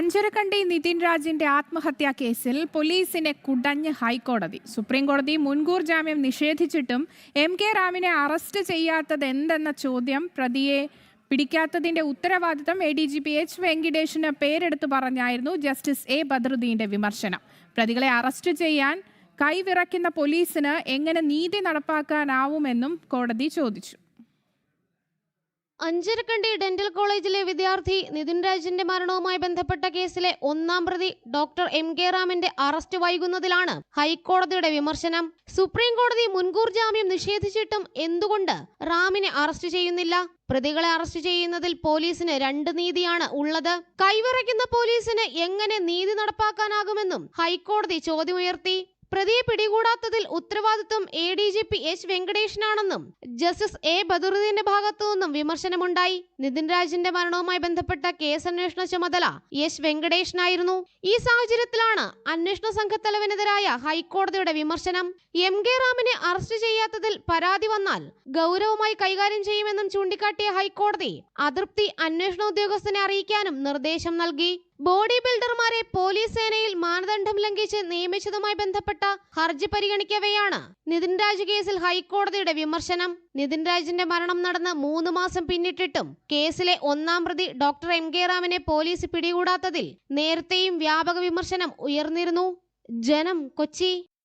അഞ്ചരക്കണ്ടി നിതിൻ രാജിന്റെ ആത്മഹത്യാ കേസിൽ പോലീസിനെ കുടഞ്ഞ് ഹൈക്കോടതി. സുപ്രീംകോടതി മുൻകൂർ ജാമ്യം നിഷേധിച്ചിട്ടും MK റാമിനെ അറസ്റ്റ് ചെയ്യാത്തത് എന്തെന്ന ചോദ്യം പ്രതിയെ പിടിക്കാത്തതിന്റെ ഉത്തരവാദിത്തം ADGP H വെങ്കിടേഷിന് പേരെടുത്തു പറഞ്ഞായിരുന്നു ജസ്റ്റിസ് A ബദറുദ്ദീന്റെ വിമർശനം. പ്രതികളെ അറസ്റ്റ് ചെയ്യാൻ കൈവിറയ്ക്കുന്ന പോലീസിന് എങ്ങനെ നീതി നടപ്പാക്കാനാവുമെന്നും കോടതി ചോദിച്ചു. അഞ്ചരക്കണ്ടി ഡെന്റൽ കോളേജിലെ വിദ്യാർത്ഥി നിതിൻ രാജിന്റെ മരണവുമായി ബന്ധപ്പെട്ട കേസിലെ ഒന്നാം പ്രതി ഡോക്ടർ MK റാമിന്റെ അറസ്റ്റ് വൈകുന്നതിലാണ് ഹൈക്കോടതിയുടെ വിമർശനം. സുപ്രീം കോടതി മുൻകൂർ ജാമ്യം നിഷേധിച്ചിട്ടും എന്തുകൊണ്ട് റാമിനെ അറസ്റ്റ് ചെയ്യുന്നില്ല? പ്രതികളെ അറസ്റ്റ് ചെയ്യുന്നതിൽ പോലീസിന് രണ്ട് നീതിയാണ് ഉള്ളത്. കൈവിറയ്ക്കുന്ന പോലീസിന് എങ്ങനെ നീതി നടപ്പാക്കാനാകുമെന്നും ഹൈക്കോടതി ചോദ്യമുയർത്തി. പ്രതിയെ പിടികൂടാത്തതിൽ ഉത്തരവാദിത്വം ADGP H വെങ്കടേഷിനാണെന്നും ജസ്റ്റിസ് A ബദറുദ്ദീന്റെ ഭാഗത്തു നിന്നും വിമർശനമുണ്ടായി. നിതിൻ രാജിന്റെ മരണവുമായി ബന്ധപ്പെട്ട കേസന്വേഷണ ചുമതല H വെങ്കടേഷിനായിരുന്നു. ഈ സാഹചര്യത്തിലാണ് അന്വേഷണ സംഘത്തലവനെതിരായ ഹൈക്കോടതിയുടെ വിമർശനം. MK റാമിനെ അറസ്റ്റ് ചെയ്യാത്തതിൽ പരാതി വന്നാൽ ഗൗരവമായി കൈകാര്യം ചെയ്യുമെന്നും ചൂണ്ടിക്കാട്ടിയ ഹൈക്കോടതി അതൃപ്തി അന്വേഷണ ഉദ്യോഗസ്ഥനെ അറിയിക്കാനും നിർദ്ദേശം നൽകി. ബോഡി ബിൽഡർമാരെ പോലീസ് സേനയിൽ മാനദണ്ഡം ലംഘിച്ച് നിയമിച്ചതുമായി ബന്ധപ്പെട്ട ഹർജി പരിഗണിക്കവെയാണ് നിതിൻ രാജ് കേസിൽ ഹൈക്കോടതിയുടെ വിമർശനം. നിതിൻ രാജിന്റെ മരണം നടന്ന് 3 മാസം പിന്നിട്ടിട്ടും കേസിലെ ഒന്നാം പ്രതി ഡോക്ടർ MK റാമിനെ പോലീസ് പിടികൂടാത്തതിൽ നേരത്തെയും വ്യാപക വിമർശനം ഉയർന്നിരുന്നു. ജനം, കൊച്ചി.